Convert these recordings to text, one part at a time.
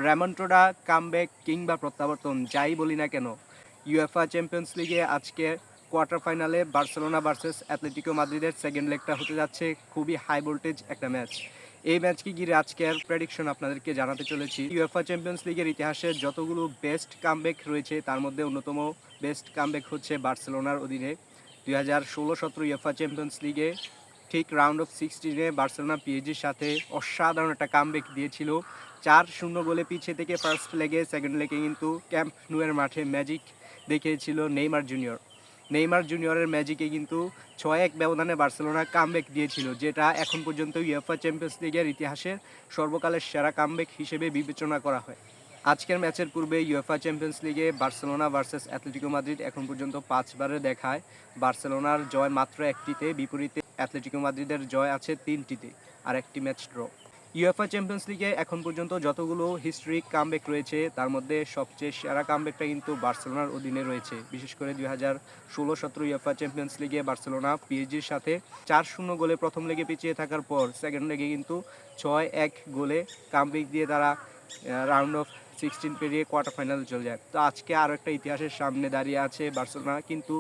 রেমন্টোডা comeback কিংবা প্রত্যাবর্তন যাই বলি না কেন, ইউএফা চ্যাম্পিয়ন্স লিগে আজকে কোয়ার্টার ফাইনালে বার্সেলোনা ভার্সেস অ্যাথলেটিকো মাদ্রিদের সেকেন্ড লেগটা হতে যাচ্ছে খুবই হাই ভোল্টেজ একটা ম্যাচ। এই ম্যাচকে ঘিরে আজকের প্রেডিকশন আপনাদেরকে জানাতে চলেছি। ইউএফা চ্যাম্পিয়ন্স লিগের ইতিহাসে যতগুলো বেস্ট কামব্যাক রয়েছে তার মধ্যে অন্যতম বেস্ট কামব্যাক হচ্ছে বার্সেলোনার অধীনে 2016-17 ইউএফা চ্যাম্পিয়ন্স লিগে ঠিক রাউন্ড অফ 16-এ বার্সেলোনা পিএসজির সাথে অসাধারণ একটা কামব্যাক দিয়েছিল। 4-0 গোলে পিছিয়ে থেকে ফার্স্ট লেগে সেকেন্ড লেগে কিন্তু ক্যাম্প নুয়ের মাঠে ম্যাজিক দেখিয়েছিল নেইমার জুনিয়রের ম্যাজিকে কিন্তু 6-1 ব্যবধানে বার্সেলোনা কামব্যাক দিয়েছিল, যেটা এখন পর্যন্ত ইউএফা চ্যাম্পিয়ন্স লিগের ইতিহাসের সর্বকালের সেরা কামব্যাক হিসেবে বিবেচনা করা হয়। আজকের ম্যাচের পূর্বে ইউএফা চ্যাম্পিয়ন্স লিগে বার্সেলোনা ভার্সেস অ্যাথলেটিকো মাদ্রিদ এখন পর্যন্ত 5বারে দেখায় বার্সেলোনার জয় মাত্র 1টিতে, বিপরীতে অ্যাথলেটিকো মাদ্রিদের জয় আছে 3টিতে আর একটি ম্যাচ ড্র। ইউএফা চ্যাম্পিয়ন্স লিগে এখন পর্যন্ত যতগুলো হিস্ট্রিক কামব্যাক রয়েছে তার মধ্যে সবচেয়ে সেরা কামব্যাকটা কিন্তু বার্সেলোনার অধীনে রয়েছে। বিশেষ করে 2016-17 ইউএফা চ্যাম্পিয়ন্স লিগে বার্সেলোনা পিএসজির সাথে 4-0 গোলে প্রথম লেগে পিছিয়ে থাকার পর সেকেন্ড লেগে কিন্তু 6-1 গোলে কামব্যাক দিয়ে তারা রাউন্ড অফ 16 পেরিয়ে কোয়ার্টার ফাইনালে চলে যায়। তো আজকে আরও একটা ইতিহাসের সামনে দাঁড়িয়ে আছে বার্সেলোনা, কিন্তু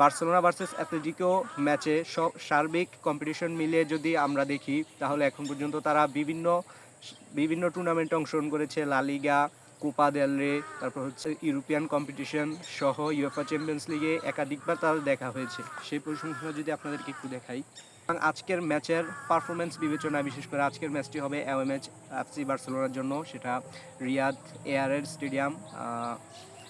বার্সেলোনা ভার্সেস অ্যাথলেটিকো ম্যাচে সব সার্বিক কম্পিটিশন মিলিয়ে যদি আমরা দেখি তাহলে এখন পর্যন্ত তারা বিভিন্ন টুর্নামেন্টে অংশগ্রহণ করেছে। লা লিগা, কোপা দেল রে, তারপর হচ্ছে ইউরোপিয়ান কম্পিটিশন সহ ইউএফা চ্যাম্পিয়ন্স লিগে একাধিকবার তাদের দেখা হয়েছে। সেই পরিসংখ্যান যদি আপনাদেরকে একটু দেখাই, আজকের ম্যাচের পারফরমেন্স বিবেচনায় বিশেষ করে আজকের ম্যাচটি হবে অ্যাওয়ে ম্যাচ এফসি বার্সেলোনার জন্য, সেটা রিয়াদ এয়ারের স্টেডিয়াম,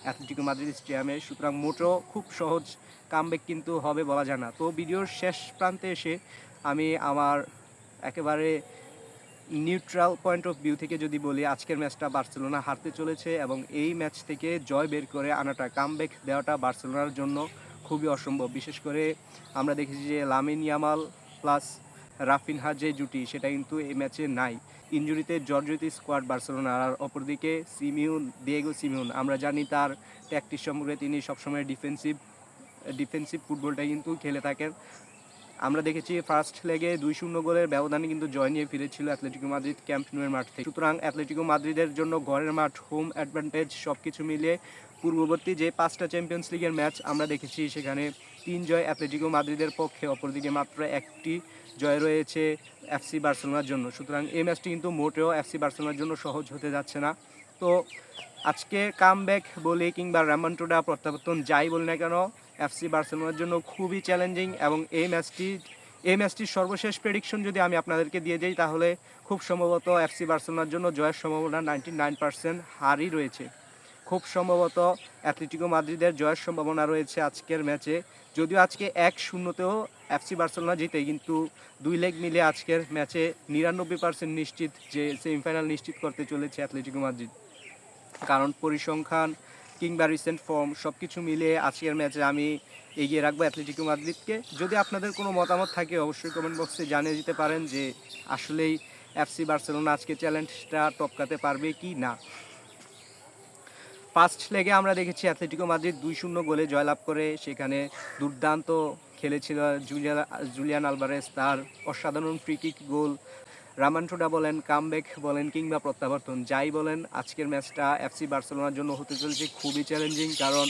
অ্যাথলেটিকো মাদ্রিদ স্টেডিয়ামে। সুতরাং মোটেও খুব সহজ কামব্যাক কিন্তু হবে বলা যায় না। তো ভিডিওর শেষ প্রান্তে এসে আমি আমার একেবারে নিউট্রাল পয়েন্ট অফ ভিউ থেকে যদি বলি, আজকের ম্যাচটা বার্সেলোনা হারতে চলেছে এবং এই ম্যাচ থেকে জয় বের করে আনাটা, কামব্যাক দেওয়াটা বার্সেলোনার জন্য খুবই অসম্ভব। বিশেষ করে আমরা দেখেছি যে লামিন ইয়ামাল প্লাস রাফিনহা যে জুটি সেটা কিন্তু এই ম্যাচে নাই। ইনজুরিতে জর্জরিত স্কোয়াড বার্সেলোনার। আর অপরদিকে দিয়েগো সিমিউন, আমরা জানি তার ট্যাকটিক সম্পর্কে, তিনি সবসময় ডিফেন্সিভ ফুটবলটা কিন্তু খেলে থাকেন। আমরা দেখেছি ফার্স্ট লেগে 2-0 গোলের ব্যবধানে কিন্তু জয় নিয়ে ফিরেছিল অ্যাথলেটিকো মাদ্রিদ ক্যাম্প নুয়ের মাঠ থেকে। সুতরাং অ্যাথলেটিকো মাদ্রিদের জন্য ঘরের মাঠ, হোম অ্যাডভান্টেজ সব কিছু মিলিয়ে পূর্ববর্তী যে 5টা চ্যাম্পিয়ন্স লিগের ম্যাচ আমরা দেখেছি সেখানে 3 জয় অ্যাথলেটিকো মাদ্রিদের পক্ষে, অপরদিকে মাত্র 1টি জয় রয়েছে এফসি বার্সেলোনার জন্য। সুতরাং এই ম্যাচটি কিন্তু মোটেও এফসি বার্সেলোনার জন্য সহজ হতে যাচ্ছে না। তো আজকে কামব্যাক বলি কিংবা রেমন্টোডা প্রত্যাবর্তন যাই বলি না কেন, এফসি বার্সেলোনার জন্য খুবই চ্যালেঞ্জিং। এবং এই ম্যাচটির সর্বশেষ প্রেডিকশন যদি আমি আপনাদেরকে দিয়ে দিই তাহলে খুব সম্ভবত এফসি বার্সেলোনার জন্য জয়ের সম্ভাবনা 99% হারই রয়েছে। খুব সম্ভবত অ্যাথলেটিকো মাদ্রিদের জয়ের সম্ভাবনা রয়েছে আজকের ম্যাচে। যদিও আজকে 1-0তেও এফসি বার্সেলোনা জিতে, কিন্তু 2 লেগ মিলে আজকের ম্যাচে 99% নিশ্চিত যে সেমিফাইনাল নিশ্চিত করতে চলেছে অ্যাথলেটিকো মাদ্রিদ। কারণ পরিসংখ্যান কিংবা রিসেন্ট ফর্ম সব কিছু মিলিয়ে আজকের ম্যাচে আমি এগিয়ে রাখবো অ্যাথলেটিকো মাদ্রিদকে। যদি আপনাদের কোনো মতামত থাকে অবশ্যই কমেন্ট বক্সে জানিয়ে দিতে পারেন যে আসলেই এফসি বার্সেলোনা আজকে চ্যালেঞ্জটা টপকাতে পারবে কি না। ফার্স্ট লেগে আমরা দেখেছি অ্যাথলেটিকো মাদ্রিদ 2-0 গোলে জয়লাভ করে, সেখানে দুর্দান্ত খেলেছিল জুলিয়ান আলভারেজ, তার অসাধারণ ফ্রি কিক গোল। রামন্টোডা বলেন, কামব্যাক বলেন কিংবা প্রত্যাবর্তন যাই বলেন, আজকের ম্যাচটা এফসি বার্সেলোনার জন্য হতে চলেছে খুবই চ্যালেঞ্জিং। কারণ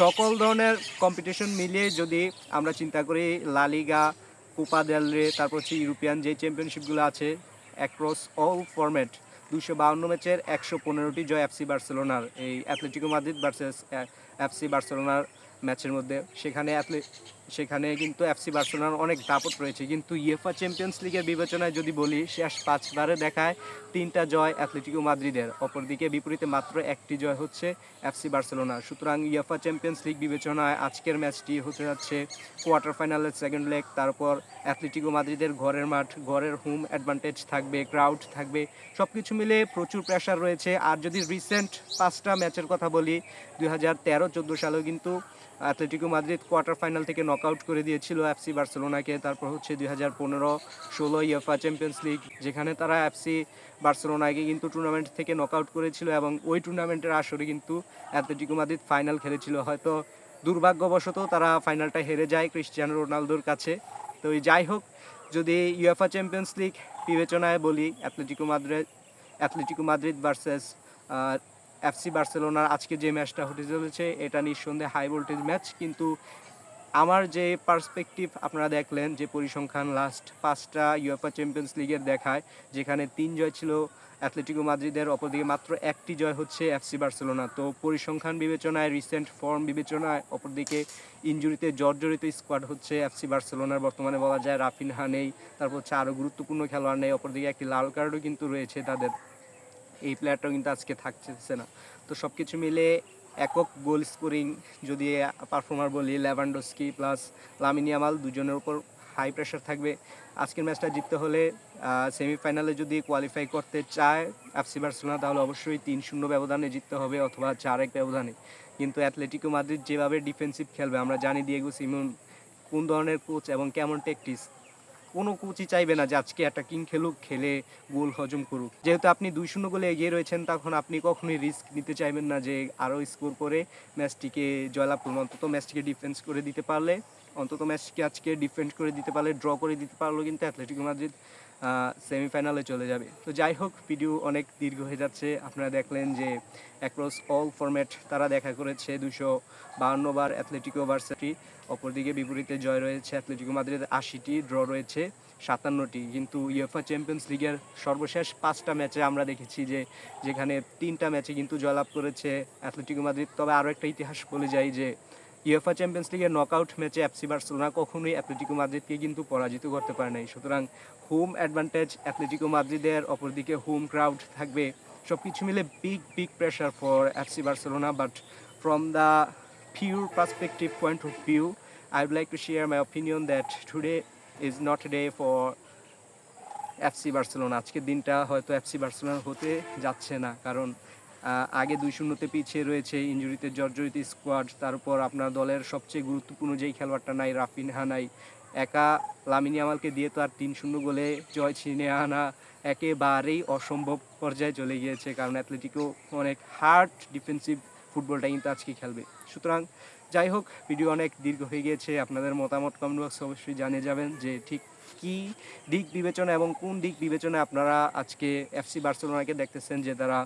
সকল ধরনের কম্পিটিশন মিলিয়ে যদি আমরা চিন্তা করি, লা লিগা, কোপা দেল রে, তারপর হচ্ছে ইউরোপিয়ান যে চ্যাম্পিয়নশিপগুলো আছে অ্যাক্রস অল ফরম্যাট, 252 ম্যাচের 115টি জয় এফসি বার্সেলোনার এই অ্যাথলেটিকো মাদ্রিদ ভার্সেস এফসি বার্সেলোনার ম্যাচের মধ্যে। সেখানে কিন্তু এফসি বার্সেলোনার অনেক দাপট রয়েছে। কিন্তু ইউএফা চ্যাম্পিয়ন্স লিগের বিবেচনায় যদি বলি, শেষ 5বারে দেখায় 3টা জয় অ্যাথলেটিকো মাদ্রিদের, অপরদিকে বিপরীতে মাত্র 1টি জয় হচ্ছে এফসি বার্সেলোনার। সুতরাং ইউএফা চ্যাম্পিয়ন্স লিগ বিবেচনায় আজকের ম্যাচটি হতে যাচ্ছে কোয়ার্টার ফাইনালের সেকেন্ড লেগ। তারপর অ্যাথলেটিকো মাদ্রিদের ঘরের মাঠ, ঘরের হোম অ্যাডভান্টেজ থাকবে, ক্রাউড থাকবে, সব কিছু মিলে প্রচুর প্রেশার রয়েছে। আর যদি রিসেন্ট 5টা ম্যাচের কথা বলি, 2013-14 সালেও কিন্তু অ্যাথলেটিকো মাদ্রিদ কোয়ার্টার ফাইনাল থেকে নকআউট করে দিয়েছিল এফসি বার্সেলোনাকে। তারপর হচ্ছে 2015-16 ইউএফা চ্যাম্পিয়ন্স লিগ, যেখানে তারা এফসি বার্সেলোনাকে কিন্তু টুর্নামেন্ট থেকে নকআউট করেছিল এবং ওই টুর্নামেন্টের আসরে কিন্তু অ্যাথলেটিকো মাদ্রিদ ফাইনাল খেলেছিল। হয়তো দুর্ভাগ্যবশত তারা ফাইনালটা হেরে যায় ক্রিস্টিয়ানো রোনালদোর কাছে। তো যাই হোক, যদি ইউএফা চ্যাম্পিয়ন্স লিগ বিবেচনায় বলি, অ্যাথলেটিকো মাদ্রিদ ভার্সেস এফসি বার্সেলোনার আজকে যে ম্যাচটা হতে চলেছে এটা নিঃসন্দেহে হাই ভোল্টেজ ম্যাচ। কিন্তু আমার যে পার্সপেক্টিভ আপনারা দেখলেন যে পরিসংখ্যান লাস্ট 5টা ইউএফা চ্যাম্পিয়ন্স লিগের দেখায়, যেখানে 3 জয় ছিল অ্যাথলেটিকো মাদ্রিদের, অপরদিকে মাত্র 1টি জয় হচ্ছে এফসি বার্সেলোনা। তো পরিসংখ্যান বিবেচনায়, রিসেন্ট ফর্ম বিবেচনায়, অপরদিকে ইনজুরিতে জর্জরিত স্কোয়াড হচ্ছে এফসি বার্সেলোনার, বর্তমানে বলা যায় রাফিনহা নেই, তারপর হচ্ছে আরও গুরুত্বপূর্ণ খেলোয়াড় নেই, অপরদিকে একটি লাল কার্ডও কিন্তু রয়েছে তাদের, এই প্লেয়ারটাও কিন্তু আজকে থাকছে না। তো সব কিছু মিলে একক গোল স্কোরিং যদি পারফর্মার বলি, লেভানডস্কি প্লাস লামিন ইয়ামাল দুজনের উপর হাই প্রেশার থাকবে। আজকের ম্যাচটা জিততে হলে সেমিফাইনালে যদি কোয়ালিফাই করতে চায় এফসি বার্সেলোনা, তাহলে অবশ্যই 3-0 ব্যবধানে জিততে হবে অথবা 4-1 ব্যবধানে। কিন্তু অ্যাথলেটিকো মাদ্রিদ যেভাবে ডিফেন্সিভ খেলবে, আমরা জানি দিয়েগো সিমন কোন ধরনের কোচ এবং কেমন ট্যাকটিক্স, কোনো কোচই চাইবে না যে আজকে অ্যাটাকিং খেলুক, খেলে গোল হজম করুক। যেহেতু আপনি 2-0 গোলে এগিয়ে রয়েছেন, তখন আপনি কখনোই রিস্ক নিতে চাইবেন না যে আরও স্কোর করে ম্যাচটিকে জয়লাভ করুন। অন্তত ম্যাচটিকে ডিফেন্স করে দিতে পারলে, আজকে ডিফেন্ড করে দিতে পারলে, ড্র করে দিতে পারলেও কিন্তু অ্যাথলেটিকো মাদ্রিদ সেমিফাইনালে চলে যাবে। তো যাই হোক, ভিডিও অনেক দীর্ঘ হয়ে যাচ্ছে। আপনারা দেখলেন যে অ্যাক্রস অল ফরম্যাট তারা দেখা করেছে 252 বার অ্যাথলেটিকো ভার্সেটি, অপরদিকে বিপরীতে জয় রয়েছে অ্যাথলেটিকো মাদ্রিদ 80টি, ড্র রয়েছে 57টি। কিন্তু ইউএফা চ্যাম্পিয়ন্স লিগের সর্বশেষ 5টা ম্যাচে আমরা দেখেছি যে যেখানে 3টা ম্যাচে কিন্তু জয়লাভ করেছে অ্যাথলেটিকো মাদ্রিদ। তবে আরও একটা ইতিহাস বলে যাই যে ইউএফা চ্যাম্পিয়ন্স লিগের নকআউট ম্যাচে এফসি বার্সেলোনা কখনোই অ্যাথলেটিকো মাদ্রিদকে কিন্তু পরাজিত করতে পারে নাই। সুতরাং হোম অ্যাডভান্টেজ অ্যাথলেটিকো মাদ্রিদের, অপরদিকে হোম ক্রাউড থাকবে, সব কিছু মিলে big pressure for FC Barcelona. But from the pure perspective point of view, I would like to share my opinion that today is not a day for FC Barcelona. আজকের দিনটা হয়তো FC Barcelona হতে যাচ্ছে না, কারণ আগে 2-0 পিছিয়ে রয়েছে, ইনজুরিতে জর্জরিত স্কোয়াড, তারপর আপনার দলের সবচেয়ে গুরুত্বপূর্ণ যেই খেলোয়াড়টা নাই, রাফিনহা নাই, একা লামিন ইয়ামালকে দিয়ে তো আর 3-0 গোলে জয় ছিনিয়ে আনা একেবারেই অসম্ভব পর্যায়ে চলে গিয়েছে, কারণ অ্যাথলেটিকো অনেক হার্ড ডিফেন্সিভ ফুটবলটা কিন্তু আজকে খেলবে। সুতরাং যাই হোক, ভিডিও অনেক দীর্ঘ হয়ে গিয়েছে। আপনাদের মতামত কমেন্ট বক্সে অবশ্যই জানিয়ে যাবেন যে ঠিক কী দিক বিবেচনা এবং কোন দিক বিবেচনায় আপনারা আজকে এফসি বার্সেলোনাকে দেখতেছেন যে তারা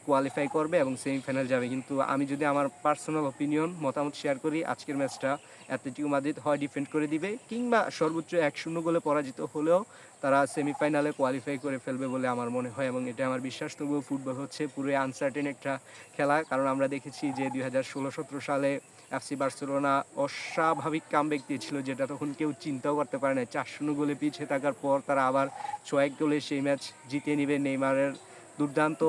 কোয়ালিফাই করবে এবং সেমিফাইনাল যাবে। কিন্তু আমি যদি আমার পার্সোনাল অপিনিয়ন মতামত শেয়ার করি, আজকের ম্যাচটা অ্যাথলেটিকো মাদ্রিদ হয় ডিফেন্ড করে দিবে, কিংবা সর্বোচ্চ 1-0 গোলে পরাজিত হলেও তারা সেমিফাইনালে কোয়ালিফাই করে ফেলবে বলে আমার মনে হয়, এবং এটা আমার বিশ্বাস। তবুও ফুটবল হচ্ছে পুরোই আনসার্টেন একটা খেলা, কারণ আমরা দেখেছি যে 2016-17 সালে এফসি বার্সেলোনা অস্বাভাবিক কামব্যাক দিয়েছিল, যেটা তখন কেউ চিন্তাও করতে পারে না। 4-0 গোলে পিছিয়ে থাকার পর তারা আবার 6-1 গোলে সেই ম্যাচ জিতে নেবে। নেইমারের দুর্দান্ত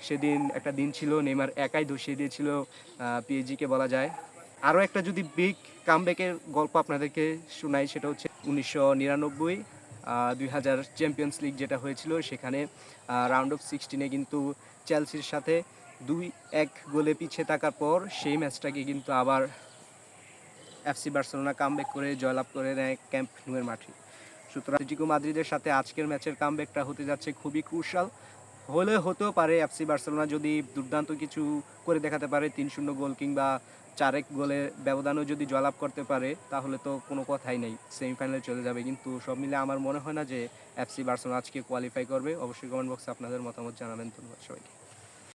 সেদিন একটা দিন ছিল, নেইমার একাই ধসিয়ে দিয়েছিল পিএসজিকে বলা যায়। আরও একটা যদি বিগ কামব্যাকের গল্প আপনাদেরকে শোনাই, সেটা হচ্ছে 1999 2000 চ্যাম্পিয়ন্স লিগ যেটা হয়েছিল, সেখানে রাউন্ড অফ 16-এ কিন্তু চেলসির সাথে 2-1 গোলে পিছিয়ে থাকার পর সেই ম্যাচটাকে কিন্তু আবার এফসি বার্সেলোনা কামব্যাক করে জয়লাভ করে নেয় ক্যাম্প নুয়ের মাঠে। সুতরাং অ্যাটলেটিকো মাদ্রিদের সাথে আজকের ম্যাচের কামব্যাকটা হতে যাচ্ছে খুবই ক্রুশাল। হতেও পারে এফসি বার্সেলোনা যদি দুর্দান্ত কিছু করে দেখাতে পারে, 3-0 গোল কিংবা 4-1 গোলে ব্যবধানও যদি জয়লাভ করতে পারে, তাহলে তো কোনো কথাই নেই, সেমিফাইনালে চলে যাবে। কিন্তু সব মিলে আমার মনে হয় না যে এফসি বার্সেলোনা আজকে কোয়ালিফাই করবে। অবশ্যই কমেন্ট বক্সে আপনাদের মতামত জানাবেন। ধন্যবাদ সবাইকে।